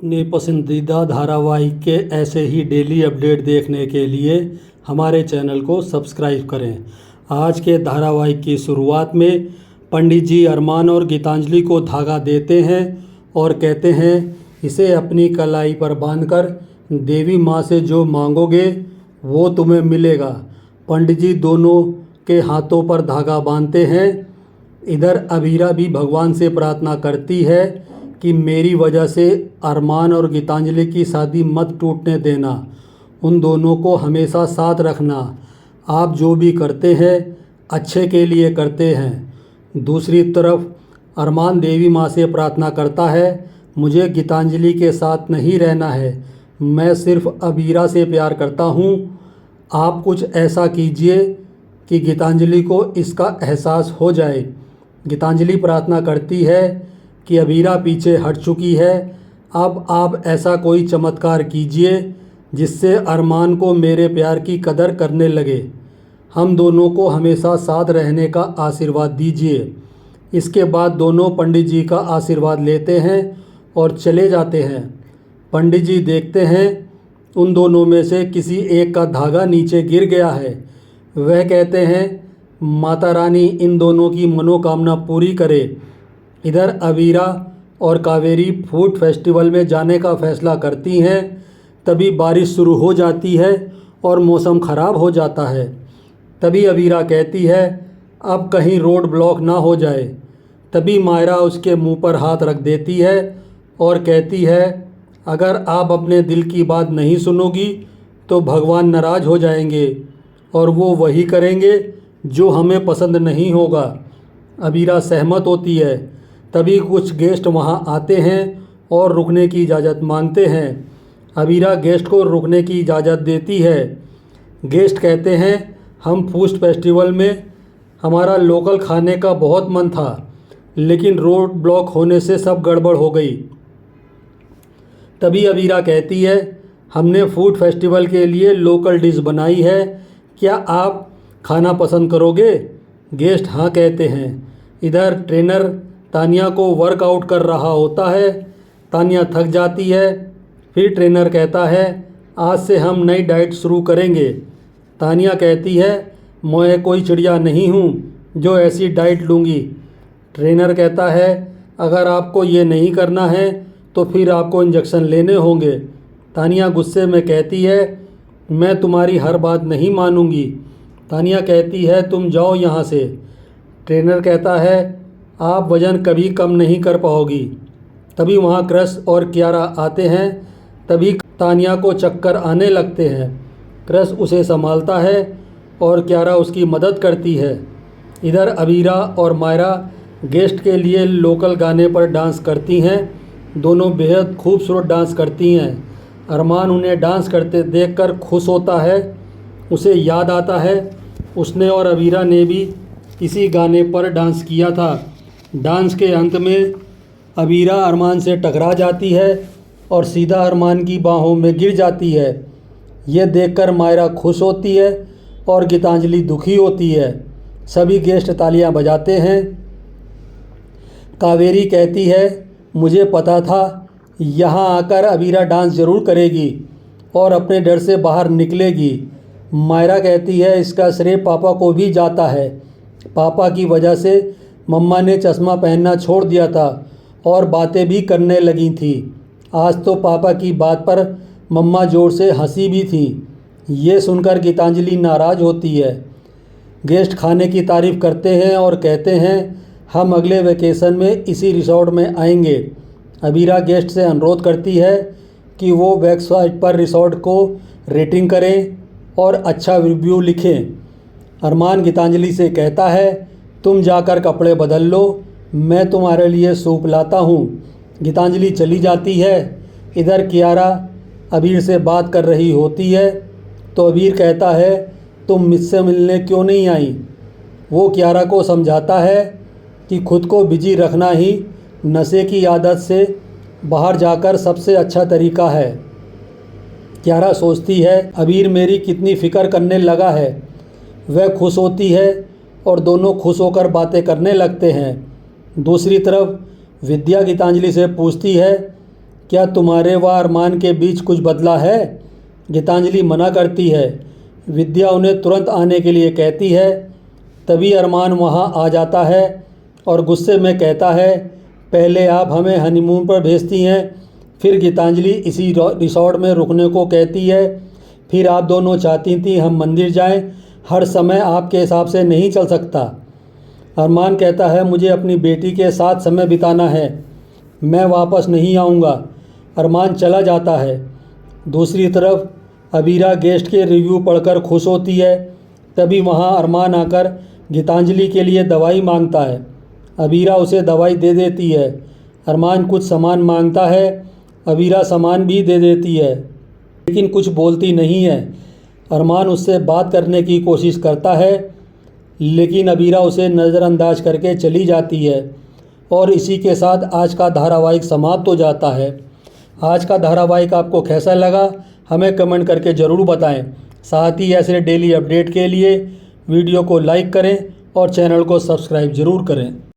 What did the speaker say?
अपने पसंदीदा धारावाहिक के ऐसे ही डेली अपडेट देखने के लिए हमारे चैनल को सब्सक्राइब करें। आज के धारावाहिक की शुरुआत में पंडित जी अरमान और गीतांजलि को धागा देते हैं और कहते हैं इसे अपनी कलाई पर बांधकर देवी माँ से जो मांगोगे वो तुम्हें मिलेगा। पंडित जी दोनों के हाथों पर धागा बांधते हैं। इधर अबीरा भी भगवान से प्रार्थना करती है कि मेरी वजह से अरमान और गीतांजलि की शादी मत टूटने देना, उन दोनों को हमेशा साथ रखना। आप जो भी करते हैं अच्छे के लिए करते हैं। दूसरी तरफ अरमान देवी माँ से प्रार्थना करता है मुझे गीतांजलि के साथ नहीं रहना है, मैं सिर्फ अबीरा से प्यार करता हूँ। आप कुछ ऐसा कीजिए कि गीतांजलि को इसका एहसास हो जाए। गीतांजलि प्रार्थना करती है कि अबीरा पीछे हट चुकी है, अब आप ऐसा कोई चमत्कार कीजिए जिससे अरमान को मेरे प्यार की कदर करने लगे। हम दोनों को हमेशा साथ रहने का आशीर्वाद दीजिए। इसके बाद दोनों पंडित जी का आशीर्वाद लेते हैं और चले जाते हैं। पंडित जी देखते हैं उन दोनों में से किसी एक का धागा नीचे गिर गया है। वह कहते हैं माता रानी इन दोनों की मनोकामना पूरी करे। इधर अबीरा और कावेरी फूड फेस्टिवल में जाने का फैसला करती हैं। तभी बारिश शुरू हो जाती है और मौसम ख़राब हो जाता है। तभी अबीरा कहती है अब कहीं रोड ब्लॉक ना हो जाए। तभी मायरा उसके मुंह पर हाथ रख देती है और कहती है अगर आप अपने दिल की बात नहीं सुनोगी तो भगवान नाराज़ हो जाएंगे और वो वही करेंगे जो हमें पसंद नहीं होगा। अबीरा सहमत होती है। तभी कुछ गेस्ट वहाँ आते हैं और रुकने की इजाज़त मांगते हैं। अबीरा गेस्ट को रुकने की इजाज़त देती है। गेस्ट कहते हैं हम फूड फेस्टिवल में हमारा लोकल खाने का बहुत मन था, लेकिन रोड ब्लॉक होने से सब गड़बड़ हो गई। तभी अबीरा कहती है हमने फूड फेस्टिवल के लिए लोकल डिश बनाई है, क्या आप खाना पसंद करोगे? गेस्ट हाँ कहते हैं। इधर ट्रेनर तानिया को वर्कआउट कर रहा होता है। तानिया थक जाती है। फिर ट्रेनर कहता है आज से हम नई डाइट शुरू करेंगे। तानिया कहती है मैं कोई चिड़िया नहीं हूँ जो ऐसी डाइट लूँगी। ट्रेनर कहता है अगर आपको ये नहीं करना है तो फिर आपको इंजेक्शन लेने होंगे। तानिया गुस्से में कहती है मैं तुम्हारी हर बात नहीं मानूंगी। तानिया कहती है तुम जाओ यहाँ से। ट्रेनर कहता है आप वज़न कभी कम नहीं कर पाओगी। तभी वहाँ क्रश और कियारा आते हैं। तभी तानिया को चक्कर आने लगते हैं। क्रश उसे संभालता है और कियारा उसकी मदद करती है। इधर अबीरा और मायरा गेस्ट के लिए लोकल गाने पर डांस करती हैं। दोनों बेहद खूबसूरत डांस करती हैं। अरमान उन्हें डांस करते देखकर खुश होता है। उसे याद आता है उसने और अबीरा ने भी इसी गाने पर डांस किया था। डांस के अंत में अबीरा अरमान से टकरा जाती है और सीधा अरमान की बाहों में गिर जाती है। यह देखकर मायरा खुश होती है और गीतांजलि दुखी होती है। सभी गेस्ट तालियां बजाते हैं। कावेरी कहती है मुझे पता था यहाँ आकर अबीरा डांस ज़रूर करेगी और अपने डर से बाहर निकलेगी। मायरा कहती है इसका श्रेय पापा को भी जाता है। पापा की वजह से मम्मा ने चश्मा पहनना छोड़ दिया था और बातें भी करने लगी थी। आज तो पापा की बात पर मम्मा ज़ोर से हंसी भी थी। ये सुनकर गीतांजलि नाराज़ होती है। गेस्ट खाने की तारीफ़ करते हैं और कहते हैं हम अगले वेकेशन में इसी रिसोर्ट में आएंगे। अबीरा गेस्ट से अनुरोध करती है कि वो वेबसाइट पर रिसोर्ट को रेटिंग करें और अच्छा रिव्यू लिखें। अरमान गीतांजलि से कहता है तुम जाकर कपड़े बदल लो, मैं तुम्हारे लिए सूप लाता हूँ। गीतांजलि चली जाती है। इधर कियारा अबीर से बात कर रही होती है तो अबीर कहता है तुम मुझसे मिलने क्यों नहीं आई। वो कियारा को समझाता है कि खुद को बिजी रखना ही नशे की आदत से बाहर जाकर सबसे अच्छा तरीका है। कियारा सोचती है अबीर मेरी कितनी फ़िक्र करने लगा है। वह खुश होती है और दोनों खुश होकर बातें करने लगते हैं। दूसरी तरफ विद्या गीतांजलि से पूछती है क्या तुम्हारे व अरमान के बीच कुछ बदला है? गीतांजलि मना करती है। विद्या उन्हें तुरंत आने के लिए कहती है। तभी अरमान वहाँ आ जाता है और गुस्से में कहता है, पहले आप हमें हनीमून पर भेजती हैं, फिर गीतांजलि इसी रिसॉर्ट में रुकने को कहती है, फिर आप दोनों चाहती थी हम मंदिर जाएं, हर समय आपके हिसाब से नहीं चल सकता। अरमान कहता है, मुझे अपनी बेटी के साथ समय बिताना है, मैं वापस नहीं आऊँगा। अरमान चला जाता है। दूसरी तरफ अबीरा गेस्ट के रिव्यू पढ़कर खुश होती है। तभी वहाँ अरमान आकर गीतांजलि के लिए दवाई मांगता है। अबीरा उसे दवाई दे देती है। अरमान कुछ सामान मांगता है, अबीरा सामान भी दे देती है, लेकिन कुछ बोलती नहीं है। अरमान उससे बात करने की कोशिश करता है, लेकिन अबीरा उसे नज़रअंदाज करके चली जाती है। और इसी के साथ आज का धारावाहिक समाप्त हो जाता है। आज का धारावाहिक आपको कैसा लगा हमें कमेंट करके ज़रूर बताएं। साथ ही ऐसे डेली अपडेट के लिए वीडियो को लाइक करें और चैनल को सब्सक्राइब ज़रूर करें।